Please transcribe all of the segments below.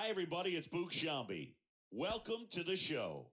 Hi, everybody. It's Book Shambi. Welcome to the show.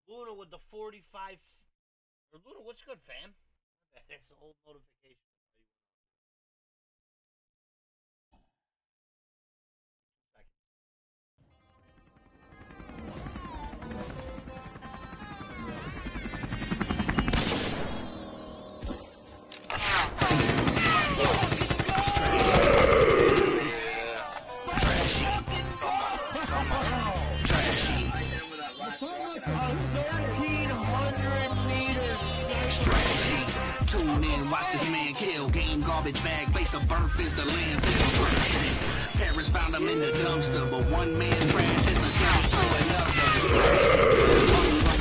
Luna with the 45. Or Luna, what's good, fam? That's the old notification. Tune in, watch this man kill. Game garbage bag, place of birth is the land. Parents found him in the dumpster, but one man trash is a slump to another.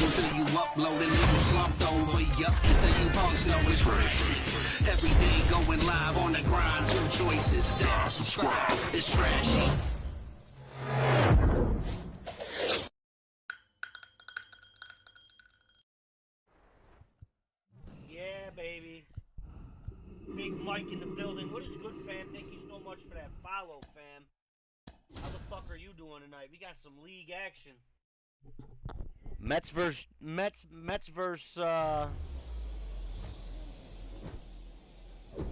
Until you upload and you slumped over, yup, until you punks know it's real. Every day going live on the grind, two choices. Down, subscribe, it's trashy. Yeah, baby. Big Mike in the building. What is good, fam? Thank you so much for that follow, fam. How the fuck are you doing tonight? We got some league action. Mets versus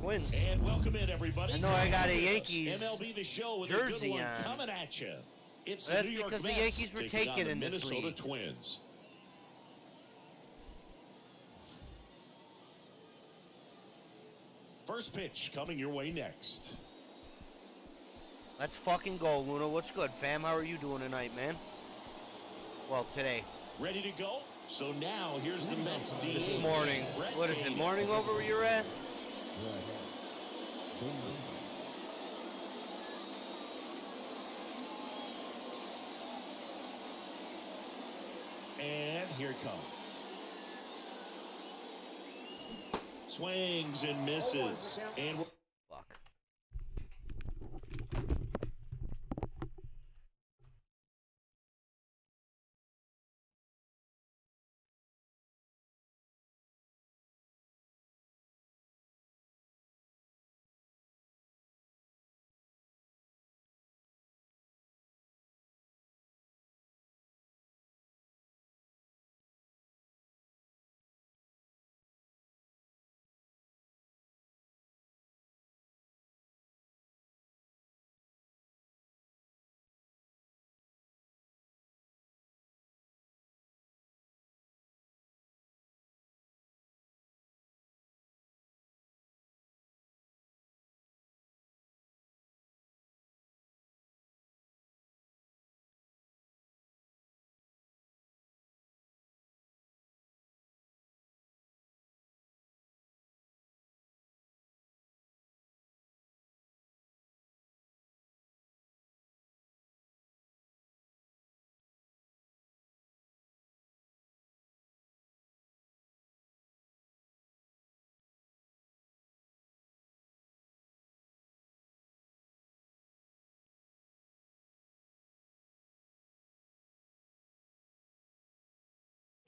Twins. And welcome in, everybody. I know I got a Yankees MLB The Show with jersey a good one on. coming at you. It's That's the New York because the Mets Yankees were taking on taken the in this Minnesota league. Twins. First pitch coming your way next. Let's fucking go, Luna. What's good, fam? How are you doing tonight, man? Well, today. Ready to go? So now here's the Mets team. This morning. What is it, morning over where you're at? And here it comes. Swings and misses. And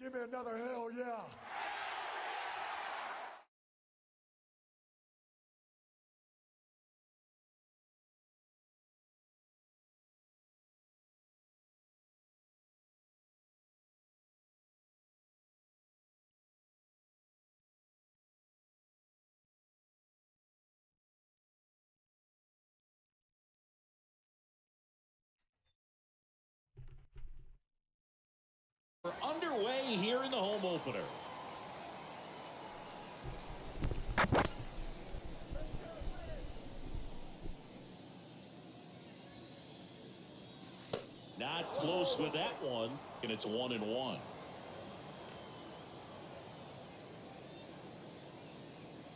Give me another hell yeah. We're underway here in the home opener. Not close with that one, and it's 1-1.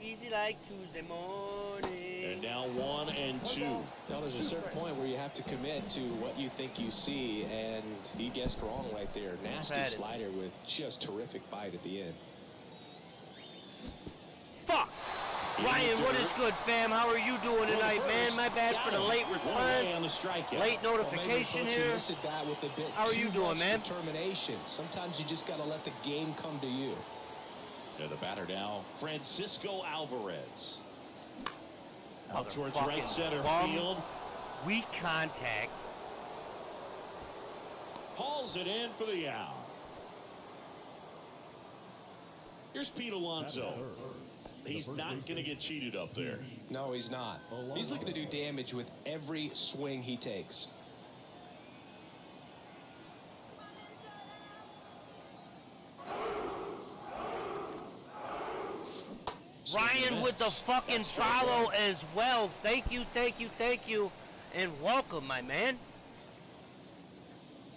Easy like Tuesday morning. And now 1-2. Now there's a certain point where you have to commit to what you think you see, and he guessed wrong right there. Nasty slider with just terrific bite at the end. Fuck! Ryan, what is good, fam? How are you doing tonight, man? My bad for the late response. Late notification here. How are you doing, man? Determination. Sometimes you just got to let the game come to you. Yeah, the batter now, Francisco Alvarez. Out towards right center field. Weak contact. Hauls it in for the out. Here's Pete Alonso. He's not going to get cheated up there. No, he's not. He's looking to do damage with every swing he takes. Ryan with the fucking follow as well. Thank you, thank you, thank you. And welcome, my man.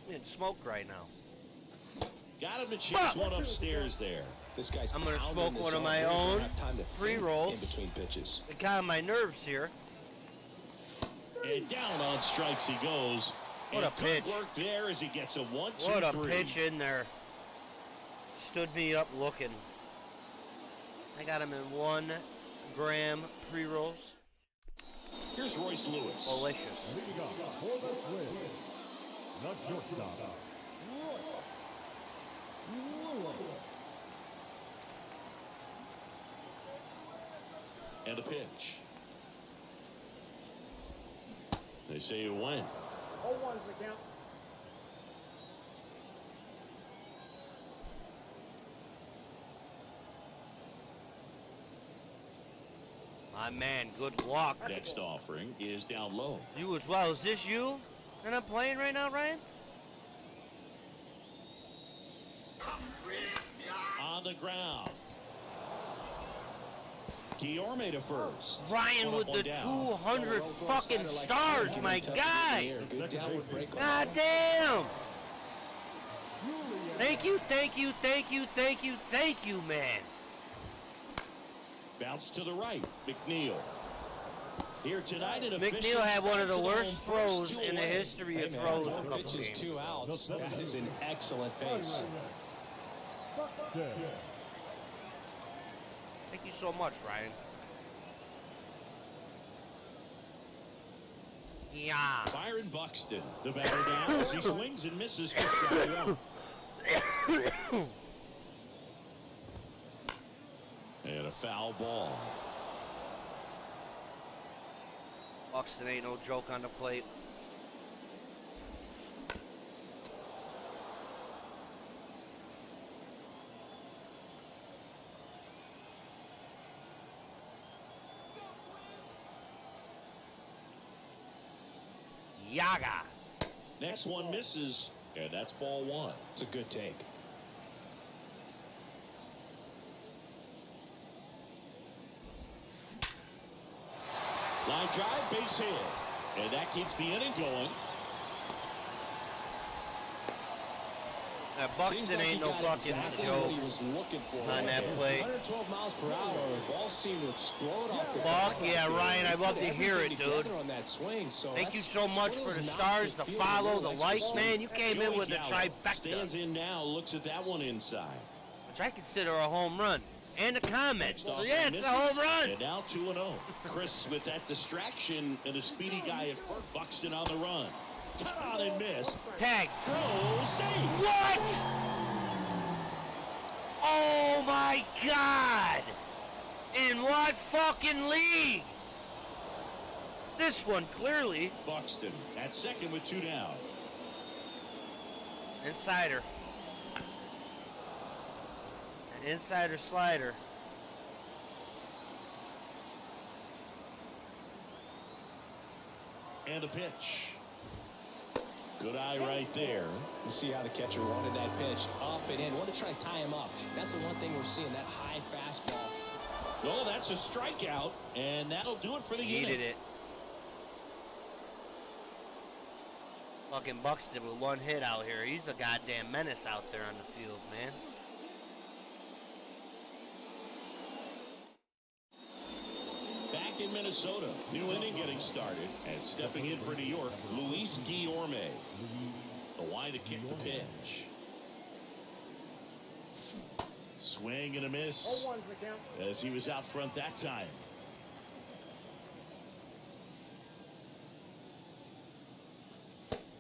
I'm getting smoked right now. Got him to chase one upstairs there. This guy's I'm going to smoke one of my own pre-rolls. In between pitches. It got on my nerves here. And down on strikes he goes. What a pitch. Good work there as he gets a 1-2-3. What a pitch in there. Stood me up looking. I got him in 1 gram pre-rolls. Here's Royce Lewis. Delicious. Leading up for the win. The shortstop. And a pitch. They say it went. 0-1's the count. My man, good luck. Next offering is down low. You as well. Is this you that I'm playing right now, Ryan? On the ground. Guillorme to first. Ryan with the 200 fucking stars, my guy. God damn. Thank you, thank you, thank you, thank you, thank you, man. Bounce to the right, McNeil. Here tonight, an McNeil had one of the worst throws in the history of throws. Four pitches, 2 outs. That is an excellent base. Thank you so much, Ryan. Yeah. Byron Buxton, the batter down as he swings and misses for strike one. And a foul ball. Buxton ain't no joke on the plate. Yaga. Next one misses, and that's ball one. It's a good take. Line drive, base hit. And that keeps the inning going. Buxton ain't no fucking joke on that play. 112 miles per hour. The ball seemed to explode off the Buck, yeah, Ryan, I love to hear it, dude. On that swing, so thank you so much for the stars, the follow, the like, man. You came in with a trifecta. Stands in now, looks at that one inside. Which I consider a home run. And a comment. So, yeah, it's a home run. And now 2-0. Chris with that distraction and a speedy guy at first. Buxton on the run. Cut on and miss. Tag. Throw, save. What? Oh my God! In what fucking league? This one, clearly. Buxton at second with 2 down. Insider. An insider slider. And the pitch. Good eye right there. You see how the catcher wanted that pitch up and in. Want to try to tie him up. That's the one thing we're seeing, that high fastball. Oh, that's a strikeout, and that'll do it for the Needed inning. it. Fucking Buxton with 1 hit out here. He's a goddamn menace out there on the field, man. Back in Minnesota, new inning getting started, and stepping in for New York, Luis Guillorme. The wide to kick the pitch. Swing and a miss as he was out front that time.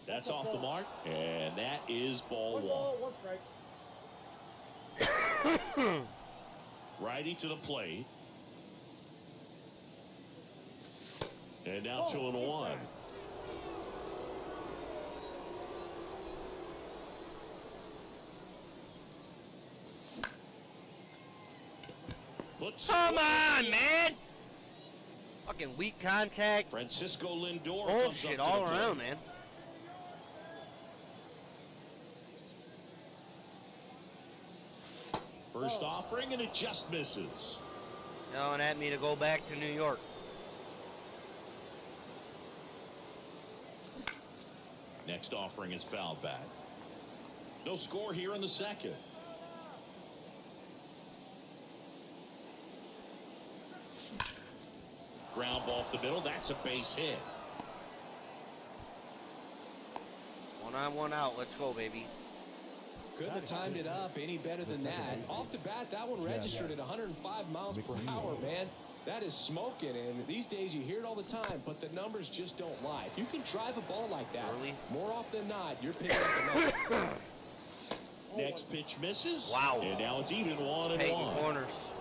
That's off the mark, and that is ball 1. Righty to the plate. And now 2-1. Come on, man! Fucking weak contact. Francisco Lindor. Bullshit all around, man. First offering, and it just misses. Yelling at me to go back to New York. Next offering is fouled back. No score here in the second. Ground ball up the middle. That's a base hit. 1 on, 1 out. Let's go, baby. Couldn't have timed it up any better than that. Off the bat, that one registered at 105 miles per hour, man. That is smoking, and these days you hear it all the time, but the numbers just don't lie. If you can drive a ball like that, more often than not, you're picking up the number. Next pitch misses. Wow. And now it's even 1-1. Taking corners.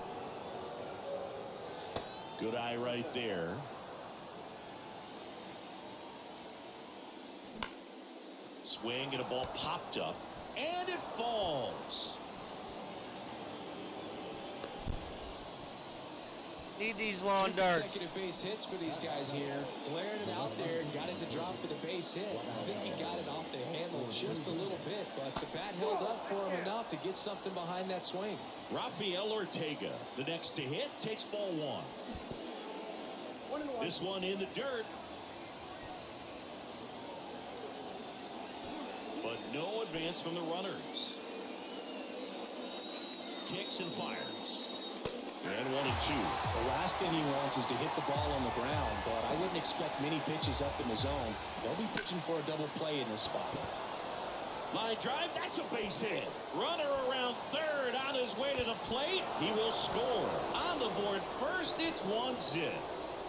Good eye right there. Swing and a ball popped up, and it falls. Need these lawn Two darts. consecutive base hits for these guys here. Flaring it out there and got it to drop for the base hit. I think he got it off the handle just a little bit, but the bat held up for him enough to get something behind that swing. Rafael Ortega, the next to hit, takes ball 1. This one in the dirt. But no advance from the runners. Kicks and fires. And 1-2. The last thing he wants is to hit the ball on the ground, but I wouldn't expect many pitches up in the zone. They'll be pitching for a double play in this spot. Line drive, that's a base hit. Runner around third on his way to the plate. He will score. On the board first, it's 1-0.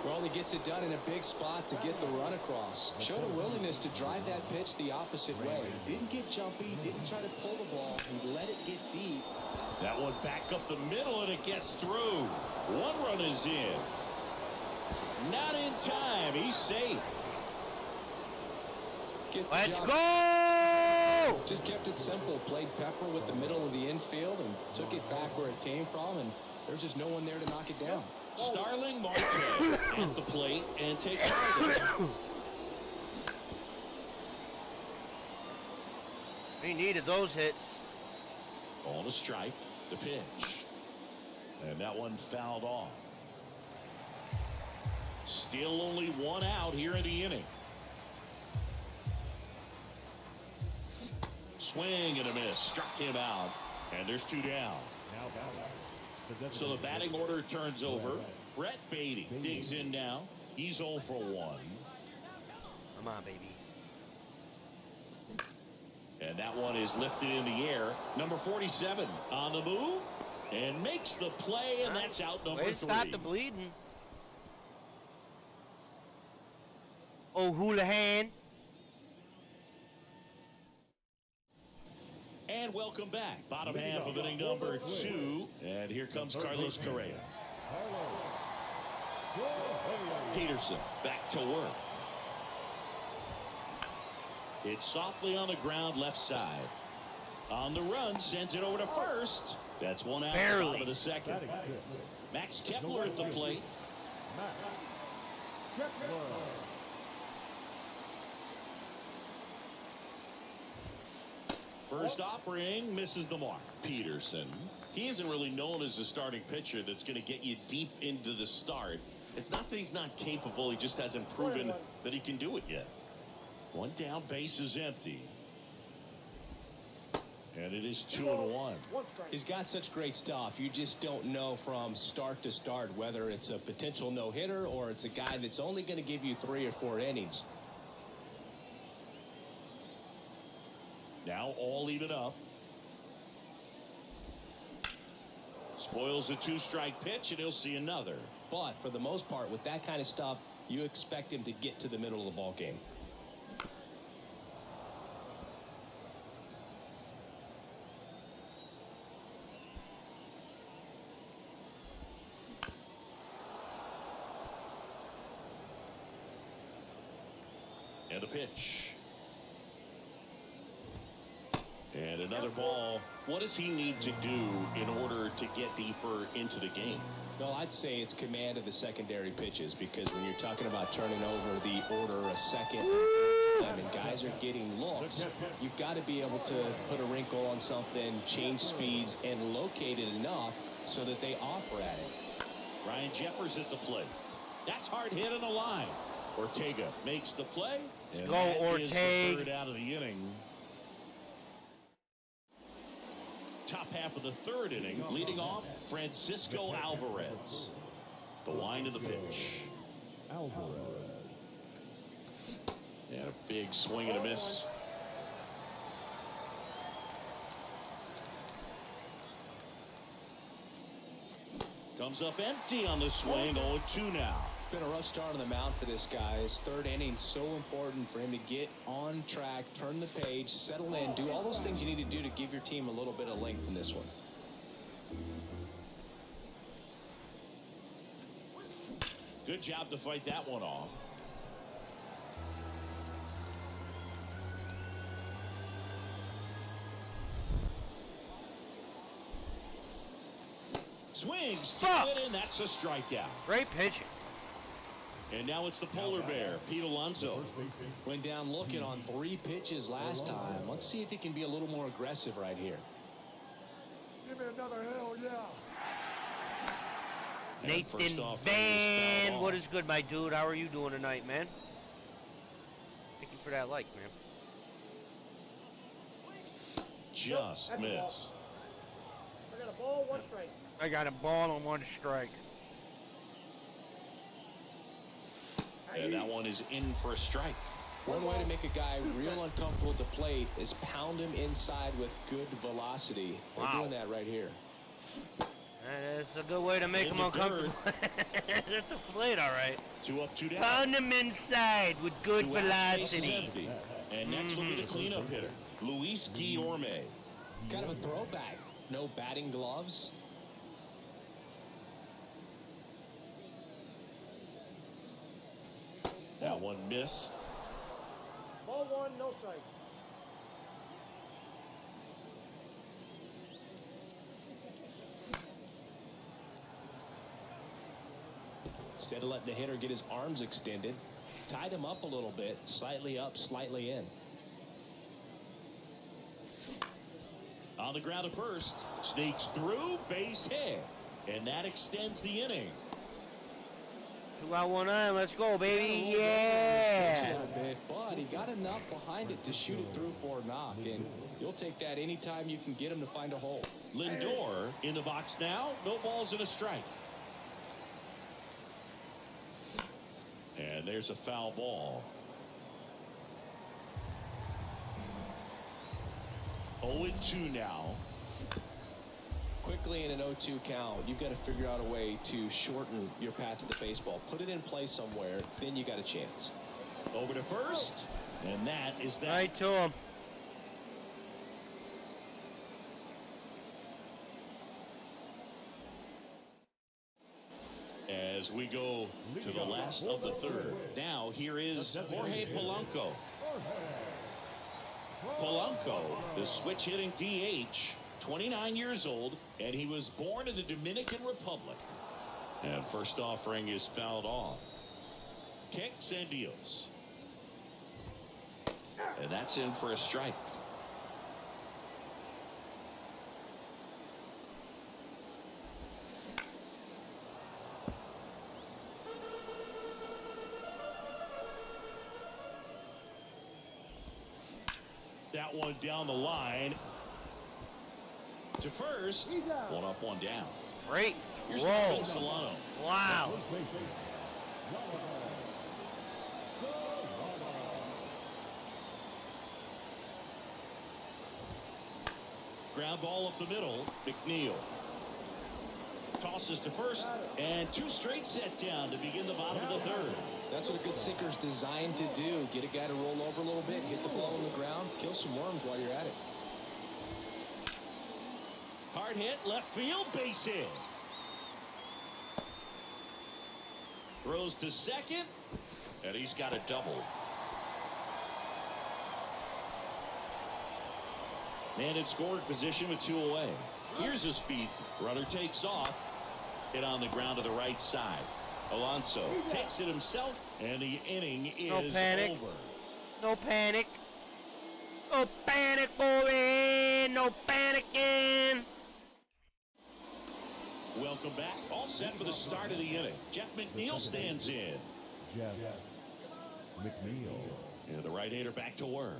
Well, he gets it done in a big spot to get the run across. Showed a willingness to drive that pitch the opposite way. Didn't get jumpy, didn't try to pull the ball. He let it get deep. That one back up the middle, and it gets through. 1 run is in. Not in time. He's safe. Let's go! Just kept it simple. Played pepper with the middle of the infield and took it back where it came from, and there's just no one there to knock it down. Starling Marte at the plate and takes target. He needed those hits. On a strike, the pitch. And that one fouled off. Still only 1 out here in the inning. Swing and a miss. Struck him out. And there's 2 down. So the batting order turns over. Brett Beatty digs in now. He's 0 for 1. Come on, baby. And that one is lifted in the air. Number 47 on the move and makes the play, and that's out number 3. Stop the bleeding. Oh, Houlihan. And welcome back. Bottom half of inning number 2. And here comes Carlos Correa. Peterson back to work. It's softly on the ground left side. On the run, sends it over to first. That's one out at the bottom of the second. Max Kepler at the plate. First offering misses the mark. Peterson. He isn't really known as a starting pitcher that's going to get you deep into the start. It's not that he's not capable. He just hasn't proven that he can do it yet. One down, base is empty. And it is 2-1. He's got such great stuff. You just don't know from start to start whether it's a potential no-hitter or it's a guy that's only going to give you 3 or 4 innings. Now all even up. Spoils a 2-strike pitch, and he'll see another. But for the most part, with that kind of stuff, you expect him to get to the middle of the ball game. And a pitch. And another ball. What does he need to do in order to get deeper into the game? Well, I'd say it's command of the secondary pitches, because when you're talking about turning over the order a second time and guys are getting looks, you've got to be able to put a wrinkle on something, change speeds, and locate it enough so that they offer at it. Ryan Jeffers at the plate. That's hard hit on the line. Ortega makes the play. And Go, that is the Ortega. third out of the inning. Top half of the third inning, leading off Francisco Alvarez. The wind of the pitch. Alvarez. And a big swing and a miss. Comes up empty on the swing. 0-2 now. It's been a rough start on the mound for this guy. His third inning so important for him to get on track, turn the page, settle in, do all those things you need to do to give your team a little bit of length in this one. Good job to fight that one off. Swings to it, and that's a strikeout. Great pitching. And now it's the polar bear, Pete Alonso. Went down looking on 3 pitches last time. Let's see if he can be a little more aggressive right here. Give me another hell yeah. And first Nathan off, Van, what is good, my dude? How are you doing tonight, man? Thank you for that like, man. Just missed. I got a ball, 1 strike. I got a ball on 1 strike. And that one is in for a strike. One way to make a guy real uncomfortable at the plate is pound him inside with good velocity. They're doing that right here. That's a good way to make him uncomfortable. At the plate, all right. 2 up, 2 down. Pound him inside with good 2 out, base is velocity. empty. And next will be the cleanup hitter, Luis Guillorme. Kind of a throwback. No batting gloves. That one missed. Ball 1, no strike. Instead of letting the hitter get his arms extended, tied him up a little bit, slightly up, slightly in. On the ground at first, sneaks through, base hit, and that extends the inning. 2 out, 1 on. Let's go, baby. A Yeah. little bit, but he got enough behind it to shoot it through for a knock, and you'll take that anytime you can get him to find a hole. Lindor in the box now. No balls and a strike. And there's a foul ball. 0-2 now. Quickly in an 0-2 count, you've got to figure out a way to shorten your path to the baseball. Put it in play somewhere, then you got a chance. Over to first, and that is that. Right to him. as we go to the last of the third. Now here is Jorge Polanco. Polanco, the switch hitting DH, 29 years old, and he was born in the Dominican Republic. And first offering is fouled off. Kicks and deals. And that's in for a strike. That one down the line to first. One up, one down. Great Here's roll. Solano. Wow. Ground ball up the middle. McNeil tosses to first, and two straight set down to begin the bottom of the third. That's what a good sinker's designed to do. Get a guy to roll over a little bit, hit the ball on the ground, kill some worms while you're at it. Hard hit, left field, base hit. Throws to second, and he's got a double. Man in scoring position with two away. Here's a speed. Runner takes off. Hit on the ground to the right side. Alonso takes it himself, and the inning is No panic. over. No panic. No panic, boy. No panicking. Welcome back. All set for the start of the inning. Jeff McNeil stands in. Jeff McNeil. And the right-hander back to work.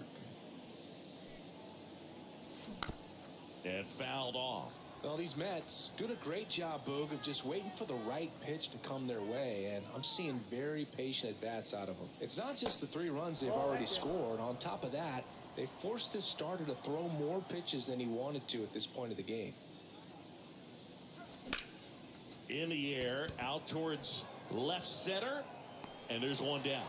And fouled off. Well, these Mets doing a great job, Boog, of just waiting for the right pitch to come their way, and I'm seeing very patient at-bats out of them. It's not just the 3 runs they've already scored. On top of that, they forced this starter to throw more pitches than he wanted to at this point of the game. In the air, out towards left center, and there's one down.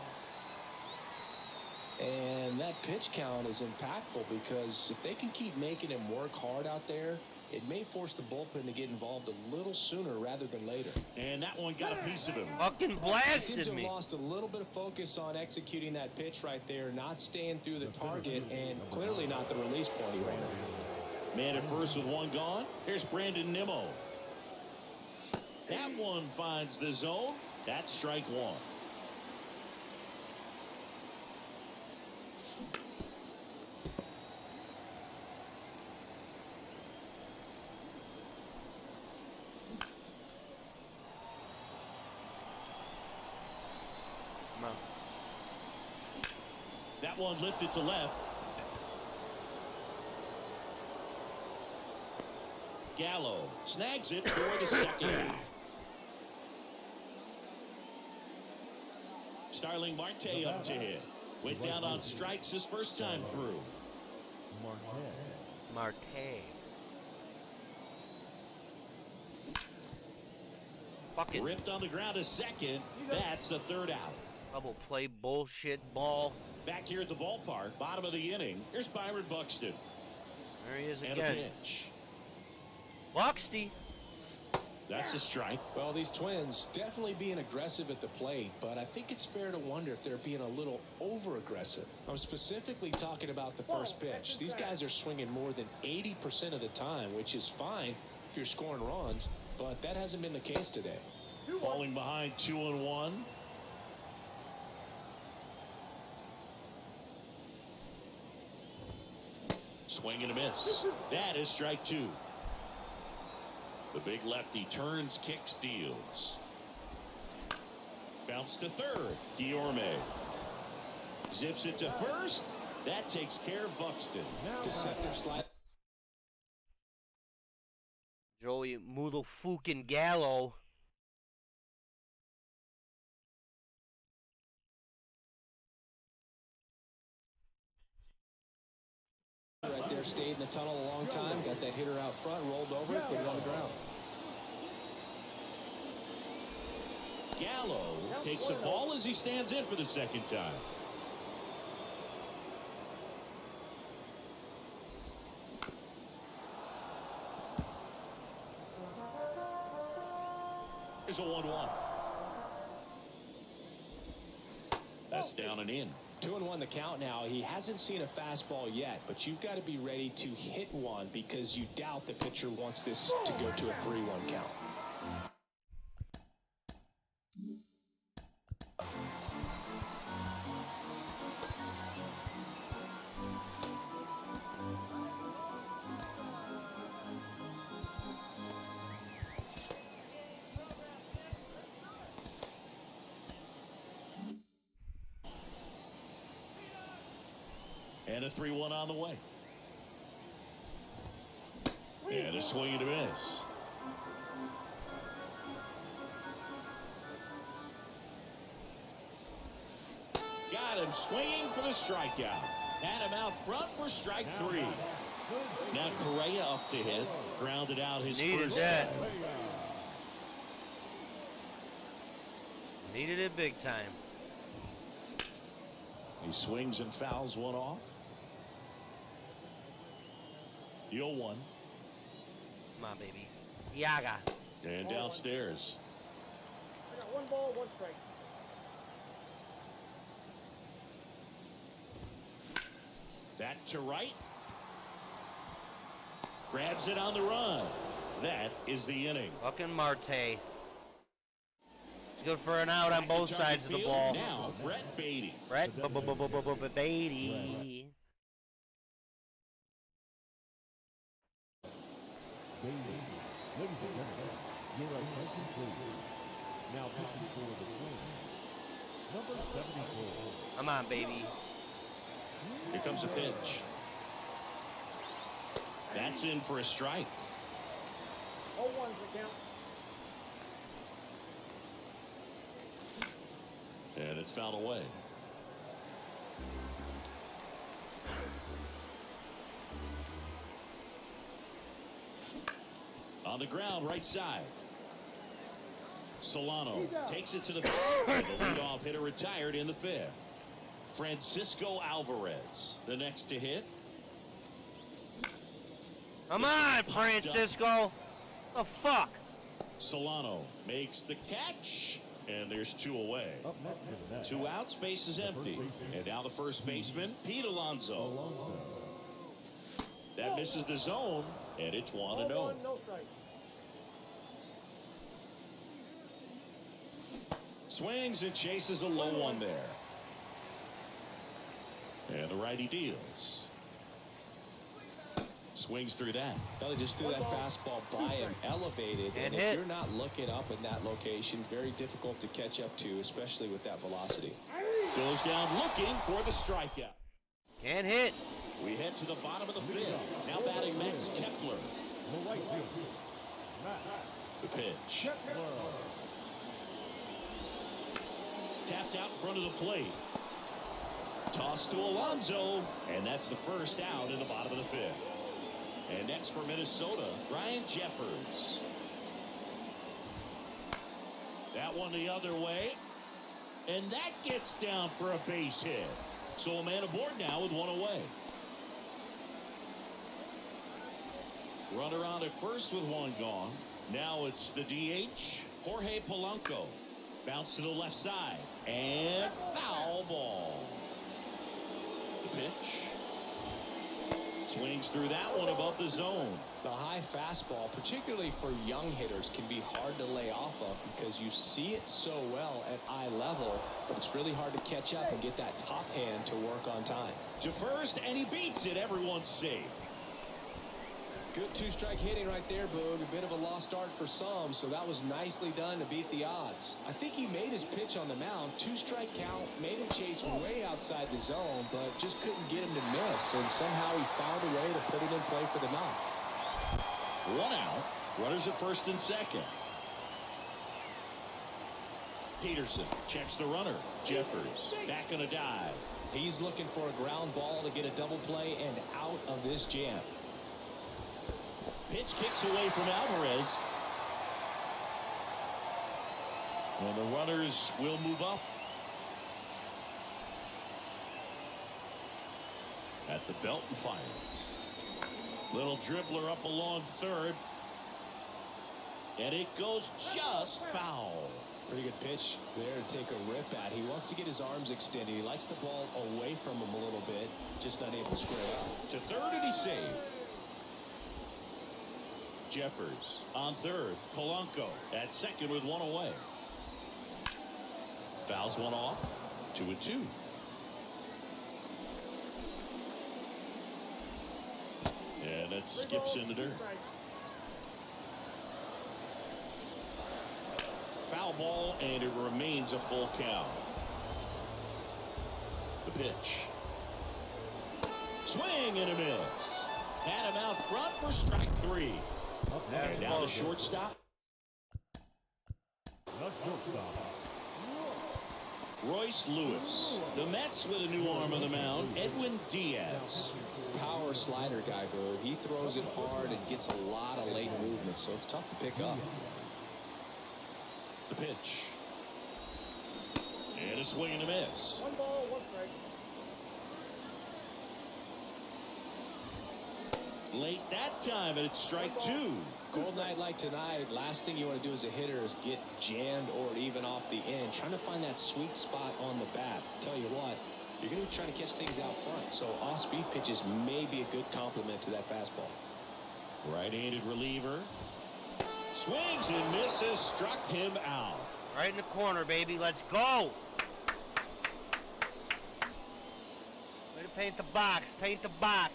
And that pitch count is impactful because if they can keep making him work hard out there, it may force the bullpen to get involved a little sooner rather than later. And that one got a piece of him. Fucking He seems blasted to have me. lost a little bit of focus on executing that pitch right there, not staying through the target, and clearly not the release point he ran. Man at first with one gone. Here's Brandon Nimmo. That one finds the zone. That's strike one. Come on. That one lifted to left. Gallo snags it for the second out. Starling Marte up to hit. Went down on strikes his first time through. Marte. Fucking Ripped on the ground a second. That's the third out. double play bullshit ball. Back here at the ballpark, bottom of the inning. Here's Byron Buxton. There he is And a again. pitch. Buxty. That's a strike. Well, these Twins definitely being aggressive at the plate, but I think it's fair to wonder if they're being a little over-aggressive. I'm specifically talking about the first pitch. These guys are swinging more than 80% of the time, which is fine if you're scoring runs, but that hasn't been the case today. Falling behind 2-1. Swing and a miss. That is strike two. The big lefty turns, kicks, deals. Bounce to third. Guillorme zips it to first. That takes care of Buxton. Deceptive slide. Joey Mudofukin Gallo. Right there, stayed in the tunnel a long time, got that hitter out front, rolled over it, put it on the ground. Gallo takes a ball as he stands in for the second time. Here's a 1-1. That's down and in. 2-1 the count now. He hasn't seen a fastball yet, but you've got to be ready to hit one because you doubt the pitcher wants this to go to a 3-1 count. And a 3-1 on the way. And a swing and a miss. Got him swinging for the strikeout. Had him out front for strike 3. Now Correa up to hit. Grounded out his first. that. Needed it big time. He swings and fouls one off. 0-1. Come on, baby. Yaga. And downstairs. I got 1 ball, 1 strike. That to right. Grabs it on the run. That is the inning. Fucking Marte. He's good for an out on both sides of the ball. Now, Brett Beatty. Brett Beatty. Ladies and gentlemen, your attention please. Now pitching for the Twins, number 74. Come on, baby. Here comes a pitch. That's in for a strike. 0-1's the count. And it's fouled away. On the ground, right side. Solano takes it to the field. The leadoff hitter retired in the 5th. Francisco Alvarez, the next to hit. Come on, Francisco. The fuck? Solano makes the catch. And there's 2 away. Up next is that. 2 out, space is empty. And now the first baseman, Pete Alonso. That misses the zone, and it's 1-0. 0-1, no strike. Swings and chases a low one there. And the righty deals. Swings through that. Well, they just threw that fastball by him, elevated, And if hit. you're not looking up in that location, very difficult to catch up to, especially with that velocity. Goes down looking for the strikeout. Can't hit. We head to the bottom of the 5th. Now batting Max Kepler. The right field, Matt The pitch. Kepler. Tapped out in front of the plate. Toss to Alonso. And that's the first out in the bottom of the 5th. And next for Minnesota, Ryan Jeffers. That one the other way. And that gets down for a base hit. So a man aboard now with 1 away. Runner on at first with 1 gone. Now it's the DH, Jorge Polanco. Bounce to the left side. And foul ball. The pitch. Swings through that one above the zone. The high fastball, particularly for young hitters, can be hard to lay off of because you see it so well at eye level, but it's really hard to catch up and get that top hand to work on time. To first, and he beats it. Everyone's safe. Good 2-strike hitting right there, Boog. A bit of a lost start for some, so that was nicely done to beat the odds. I think he made his pitch on the mound. 2-strike count, made him chase way outside the zone, but just couldn't get him to miss, and somehow he found a way to put it in play for the knock. 1 out. Runners at first and second. Peterson checks the runner. Jeffers back on a dive. He's looking for a ground ball to get a double play and out of this jam. Pitch kicks away from Alvarez. And the runners will move up. At the belt and fires. Little dribbler up along third. And it goes just foul. Pretty good pitch there to take a rip at. He wants to get his arms extended. He likes the ball away from him a little bit, just not able to square up. To third, and he's safe. Jeffers on third. Polanco at second with one away. Fouls one off. 2-2. And that skips in the dirt. Foul ball, and it remains a full count. The pitch. Swing and a miss. Had him out front for strike 3. And now the shortstop. The shortstop. Royce Lewis. The Mets with a new arm on the mound, Edwin Diaz. Power slider guy, Bird. He throws it hard and gets a lot of late movement, so it's tough to pick up. The pitch. And a swing and a miss. 1 ball, 1 strike. Late that time, and it's strike 2. Cold night like tonight, last thing you want to do as a hitter is get jammed or even off the end. Trying to find that sweet spot on the bat. Tell you what, you're going to be trying to catch things out front, so off-speed pitches may be a good complement to that fastball. Right-handed reliever. Swings and misses, struck him out. Right in the corner, baby. Let's go. Way to paint the box. Paint the box.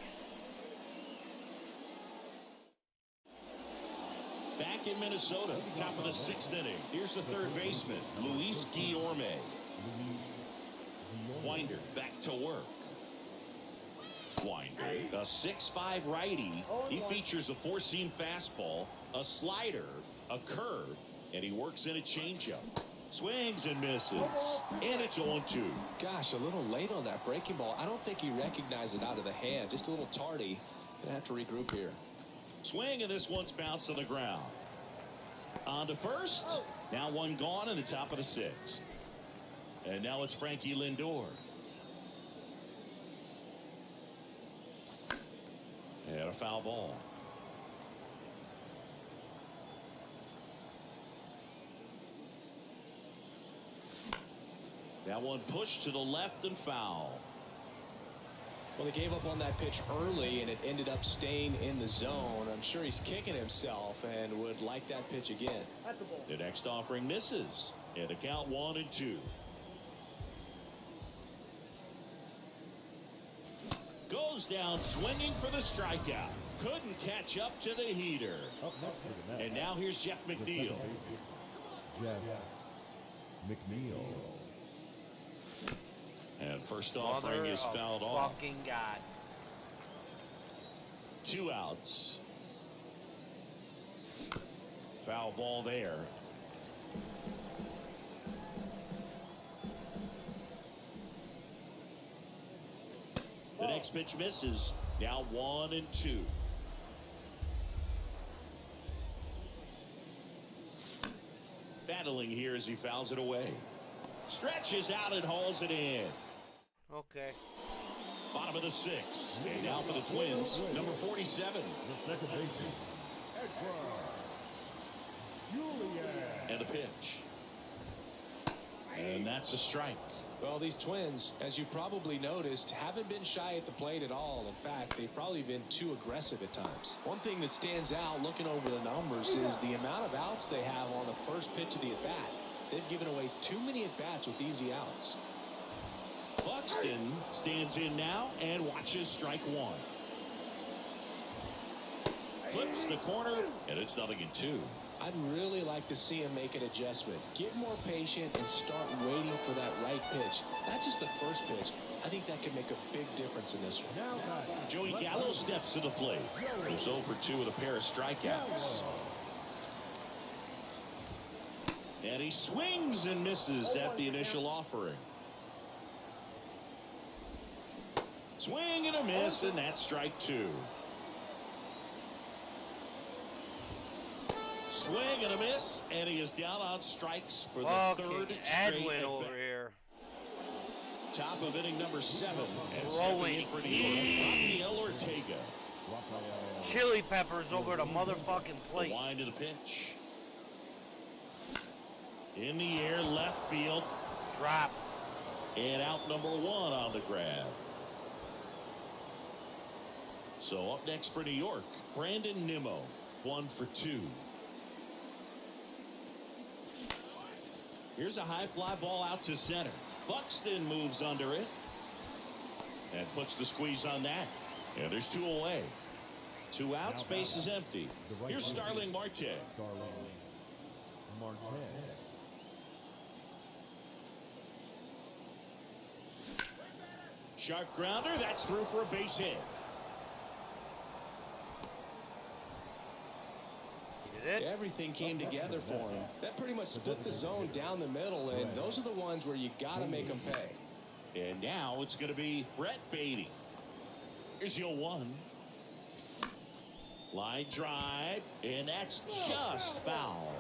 Back in Minnesota, top of the 6th inning. Here's the third baseman, Luis Guillorme. Winder back to work. Winder, a 6'5" righty. He features a 4-seam fastball, a slider, a curve, and he works in a changeup. Swings and misses, and it's 0-2. Gosh, a little late on that breaking ball. I don't think he recognized it out of the hand. Just a little tardy. Gonna have to regroup here. Swing, and this one's bounced to the ground. On to first. Now one gone in the top of the 6th. And now it's Frankie Lindor. And a foul ball. That one pushed to the left and foul. Well, they gave up on that pitch early, and it ended up staying in the zone. I'm sure he's kicking himself and would like that pitch again. That's a ball. The next offering misses. And the count 1-2. Goes down swinging for the strikeout. Couldn't catch up to the heater. Up next for the Mets. And now here's Jeff The McNeil. second baseman, Jeff McNeil. And first offering is Mother fouled of off. fucking God. 2 outs. Foul ball there. The next pitch misses. Now 1-2. Battling here as he fouls it away. Stretches out and hauls it in. Okay. Bottom of the 6th. And now for the Twins, number 47. The second baseman, Edward Julian. And the pitch. And that's a strike. Well, these Twins, as you probably noticed, haven't been shy at the plate at all. In fact, they've probably been too aggressive at times. One thing that stands out looking over the numbers is the amount of outs they have on the first pitch of the at-bat. They've given away too many at-bats with easy outs. Buxton stands in now and watches strike 1. Clips the corner, and it's 0-2. I'd really like to see him make an adjustment. Get more patient and start waiting for that right pitch. Not just the first pitch. I think that could make a big difference in this one. Now batting, Joey Gallo steps to the plate. He's 0 for 2 with a pair of strikeouts. And he swings and misses at the initial offering. Swing and a miss, and that's strike 2. Swing and a miss, and he is down on strikes for the third Fucking straight Edwin at-bat. over here. Top of inning number 7. And Throwing stepping in for New York, Rafael Ortega. Chili peppers over the motherfucking The plate. wind of the pitch. In the air, left field. Drop. And out number 1 on the grab. So up next for New York, Brandon Nimmo, 1 for 2. Here's a high fly ball out to center. Buxton moves under it and puts the squeeze on that. And there's 2 away. 2 out, space is empty. Here's Starling Marte. Starling Marte. Sharp grounder, that's through for a base hit. He did it. Everything came together for him. That pretty much split the zone down the middle, and those are the ones where you got to make them pay. And now it's going to be Brett Beatty. Here's your 1. Line drive, and that's just foul.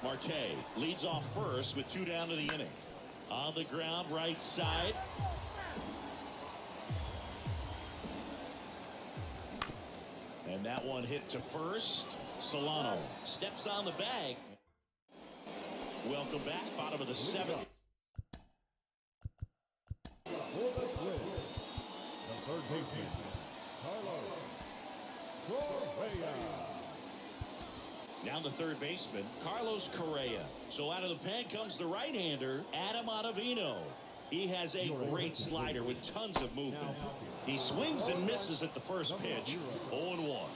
Marte leads off first with 2 down to the inning. On the ground, right side. And that one hit to first. Solano steps on the bag. Welcome back, bottom of the 7th. For the Twins, the third baseman, Carlos Correa. Now the third baseman, Carlos Correa. So out of the pen comes the right-hander, Adam Ottavino. He has a great slider with tons of movement. He swings and misses at the first pitch. 0-1.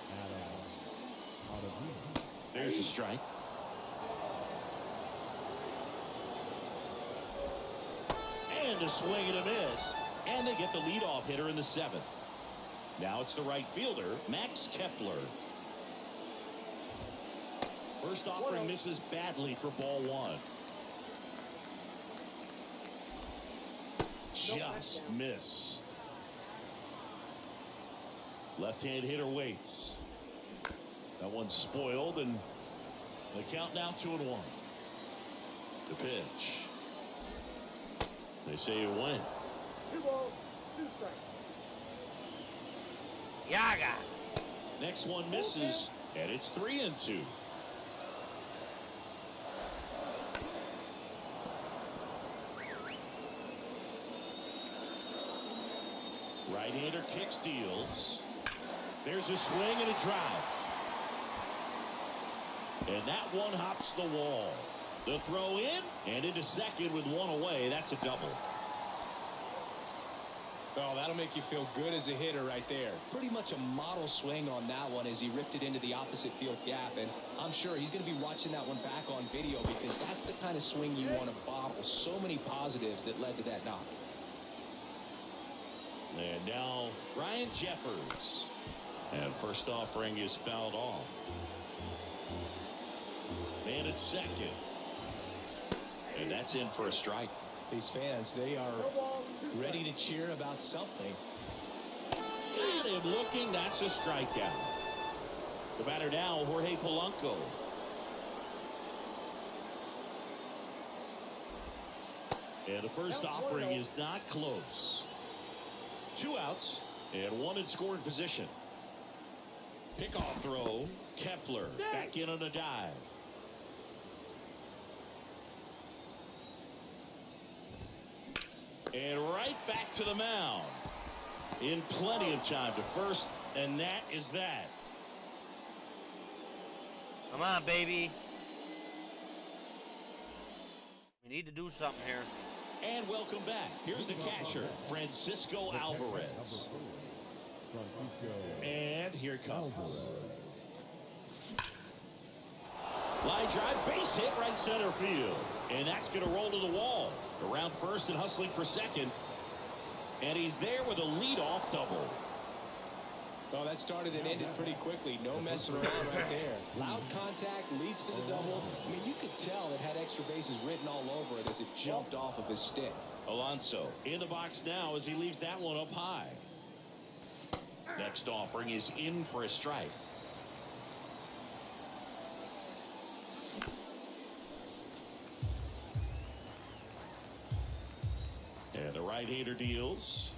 There's a strike. And a swing and a miss. And they get the leadoff hitter in the 7th. Now it's the right fielder, Max Kepler. First offering misses badly for ball 1. Just missed. Left-hand hitter waits. That one's spoiled, and the count now 2-1. The pitch. They say it went. 2 balls, 2 strikes. Yaga. Next one misses, and it's 3-2. Right-hander kicks, deals. There's a swing and a drive. And that one hops the wall. The throw in and into second with 1 away. That's a double. Oh, that'll make you feel good as a hitter right there. Pretty much a model swing on that one as he ripped it into the opposite field gap. And I'm sure he's going to be watching that one back on video because that's the kind of swing you want to bottle. So many positives that led to that knock. And now Ryan Jeffers. And first offering is fouled off. Man at second. And that's in for a strike. These fans, they are ready to cheer about something. Got him looking. That's a strikeout. The batter now, Jorge Polanco. And the first offering is not close. 2 outs and 1 in scoring position. Pickoff throw. Kepler back in on a dive. And right back to the mound. In plenty of time to first, and that is that. Come on, baby. We need to do something here. And welcome back. Here's the catcher, Francisco Alvarez. And here it comes. Line drive, base hit, right center field. And that's going to roll to the wall. Around first and hustling for second. And he's there with a leadoff double. Well, that started and ended pretty quickly. No messing around right there. Loud contact leads to the double. I mean, you could tell it had extra bases written all over it as it jumped off of his stick. Alonso in the box now as he leaves that one up high. Next offering is in for a strike. And the right-hander deals.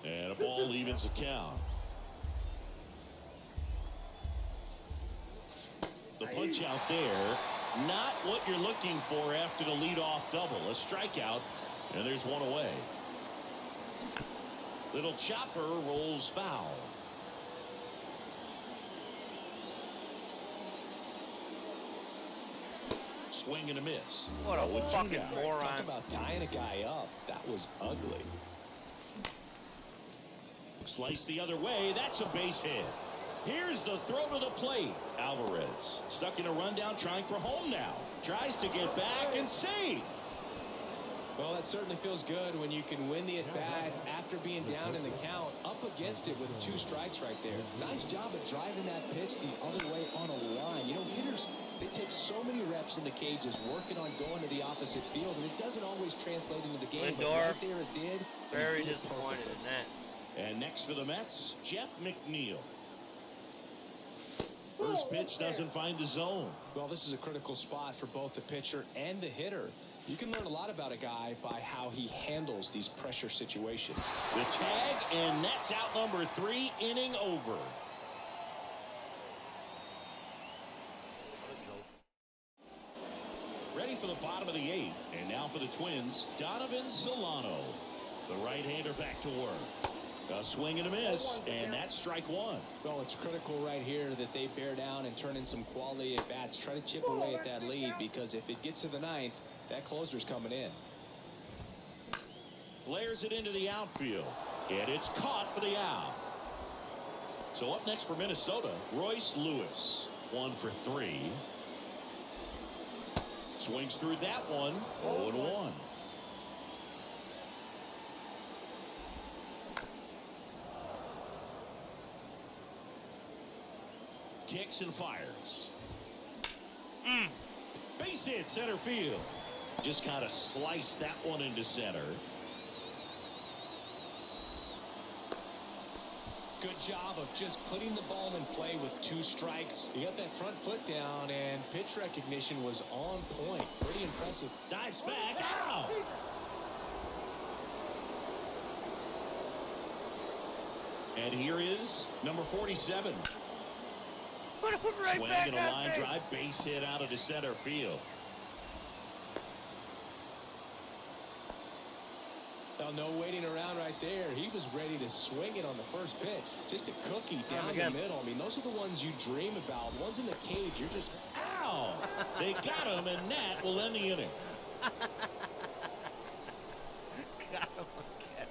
And a ball evens the count. The punch out there. Not what you're looking for after the leadoff double. A strikeout, and there's one away. Little chopper rolls foul. Swing and a miss. What a 0-2 fucking now. moron. Talk about tying a guy up. That was ugly. Slice the other way. That's a base hit. Here's the throw to the plate. Alvarez stuck in a rundown, trying for home now. Tries to get back and save. Well, that certainly feels good when you can win the at-bat after being down in the count, up against it with 2 strikes right there. Nice job of driving that pitch the other way on a line. You know, hitters, they take so many reps in the cages working on going to the opposite field, and it doesn't always translate into the game. But Lindor, right there it did. very It did disappointed perfectly. in that. And next for the Mets, Jeff McNeil. First pitch doesn't find the zone. Well, this is a critical spot for both the pitcher and the hitter. You can learn a lot about a guy by how he handles these pressure situations. The tag, and that's out number 3, inning over. Ready for the bottom of the 8th. And now for the Twins, Donovan Solano. The right-hander back to work. A swing and a miss, and that's strike 1. Well, it's critical right here that they bear down and turn in some quality at bats. Try to chip away at that lead, because if it gets to the 9th, that closer's coming in. Flares it into the outfield, and it's caught for the out. So up next for Minnesota, Royce Lewis. 1 for 3. Swings through that one. 0-1. Kicks and fires. Base hit, center field. Just kind of sliced that one into center. Good job of just putting the ball in play with 2 strikes. You got that front foot down, and pitch recognition was on point. Pretty impressive. Dives back. Ow! And here is number 47. Put him right Swing back and a on line base. drive, base hit out of the center field. Well, no waiting around right there. He was ready to swing it on the first pitch. Just a cookie down the again. middle. I mean, those are the ones you dream about. Ones in the cage, you're just... Ow! They got him, and that will end the inning. Got him again.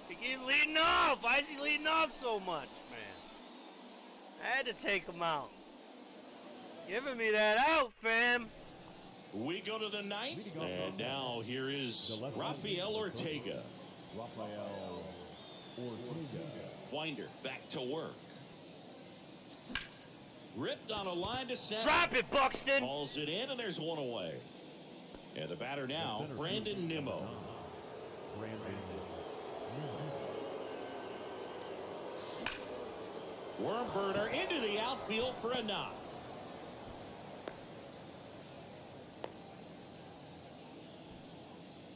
He keeps leading off. Why is he leading off so much, man? I had to take him out. Giving me that out, fam. We go to the 9th, and now here is Rafael Ortega. Rafael Ortega. Winder back to work. Ripped on a line to center. Drop it, Buxton. Calls it in, and there's one away. And the batter now, Brandon Nimmo. Worm burner into the outfield for a knock.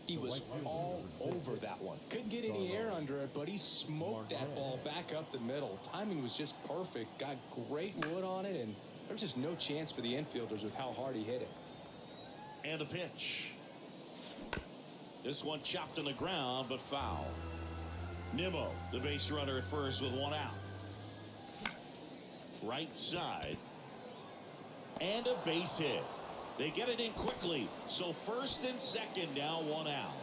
He was all over that one. Couldn't get any air under it, but he smoked that ball back up the middle. Timing was just perfect. Got great wood on it, and there's just no chance for the infielders with how hard he hit it. And the pitch. This one chopped on the ground, but foul. Nimmo, the base runner at first with one out. Right side. And a base hit. They get it in quickly. So first and second now, one out.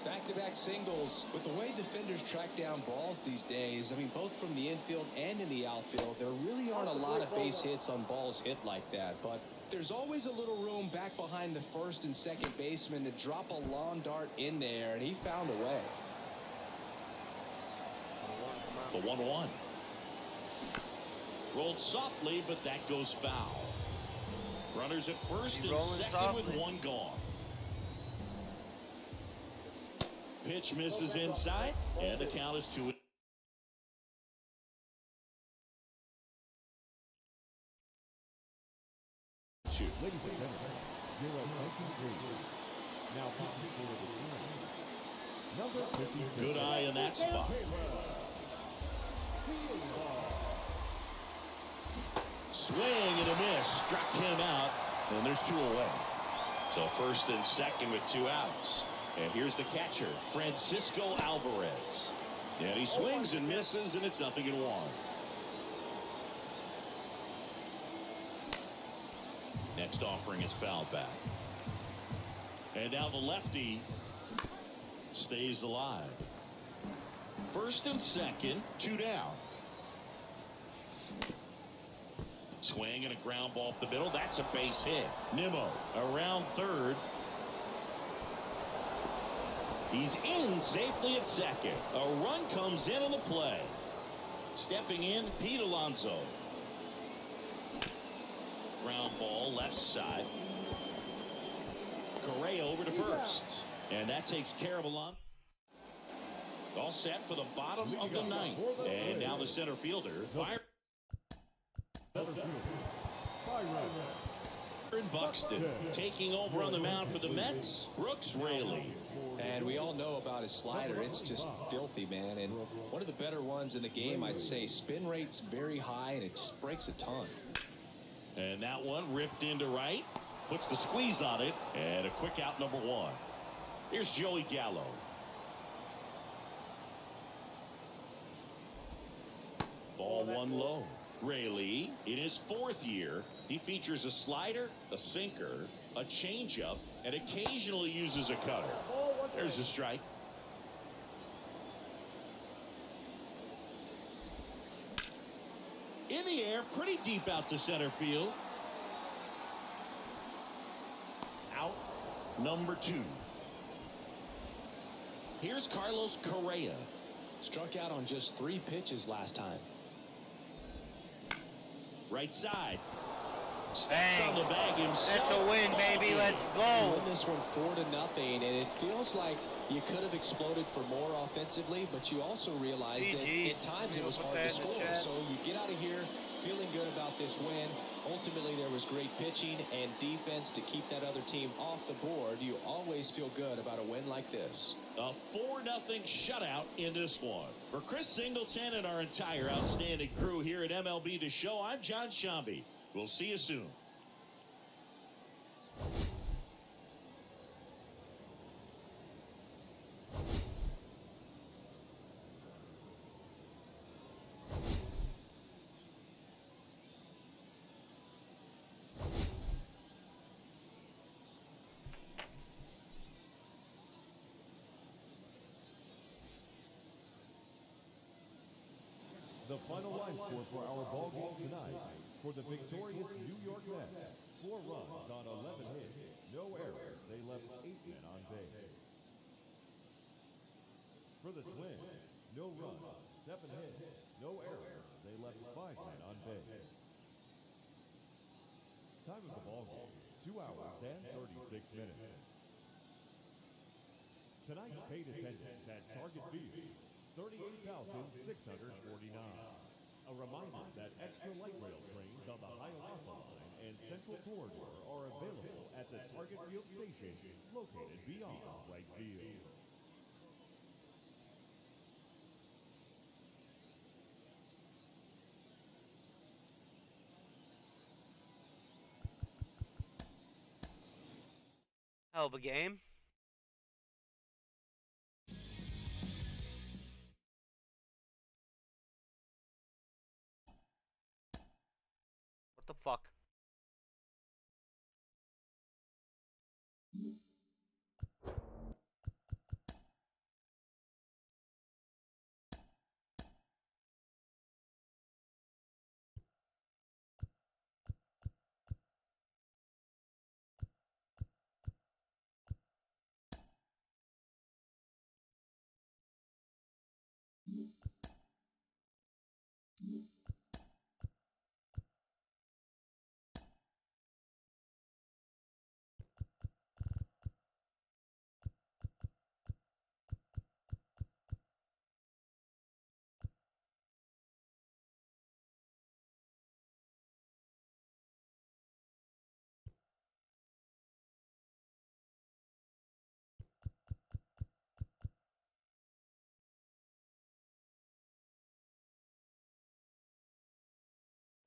Back-to-back singles. With the way defenders track down balls these days, I mean, both from the infield and in the outfield, there really aren't a lot of base hits on balls hit like that. But there's always a little room back behind the first and second baseman to drop a lawn dart in there, and he found a way. The 1-1. Rolled softly, but that goes foul. Runners at first and second with one gone. Pitch misses inside, and the count is 2-2. Ladies and gentlemen, your attention please. Now pitching for the team. Number 52. Good eye in that spot. Swing and a miss. Struck him out. And there's 2 away. So first and second with 2 outs. And here's the catcher, Francisco Alvarez. And he swings and misses, and it's 0-1. Next offering is fouled back. And now the lefty stays alive. First and second, 2 down. Swing and a ground ball up the middle. That's a base hit. Nimmo around third. He's in safely at second. A run comes in on the play. Stepping in, Pete Alonso. Ground ball left side. Correa over to first. And that takes care of Alonso. All set for the bottom of the 9th. And now the center fielder. Byron Buxton taking over on the mound for the Mets. Brooks Raley. And we all know about his slider. It's just filthy, man. And one of the better ones in the game, I'd say. Spin rate's very high, and it just breaks a ton. And that one ripped into right. Puts the squeeze on it. And a quick out, number 1. Here's Joey Gallo. Ball 1 low. Raley, in his 4th year, he features a slider, a sinker, a changeup, and occasionally uses a cutter. There's a strike. In the air, pretty deep out to center field. Out, number 2. Here's Carlos Correa. Struck out on just 3 pitches last time. Right side. Bang. On the bag himself. That's a win, baby. Let's go. Win this one 4-0, and it feels like you could have exploded for more offensively, but you also realized that at times it was hard to score. So you get out of here feeling good about this win. Ultimately, there was great pitching and defense to keep that other team off the board. You always feel good about a win like this. A 4-0 shutout in this one. For Chris Singleton and our entire outstanding crew here at MLB The Show, I'm John Shambi. We'll see you soon. The final line score for our ball game tonight. For the victorious New York Mets, 4 runs on 11 hits, no errors. They left 8 men on base. For the Twins, no runs, 7 hits, no errors. They left 5 men on base. Time of the ball game, 2 hours and 36 minutes. Tonight's paid attendance at Target Field, 38,649. A reminder that extra light rail trains on the Hiawatha Line and Central Corridor are available at the Target Field station located beyond right field. Hell of a game. What the fuck?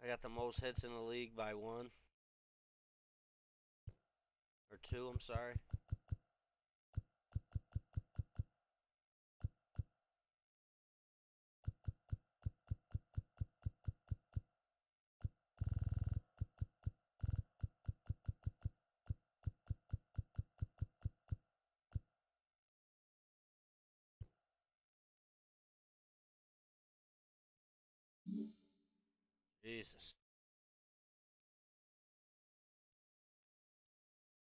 I got the most hits in the league by 1. Or 2, I'm sorry. Jesus.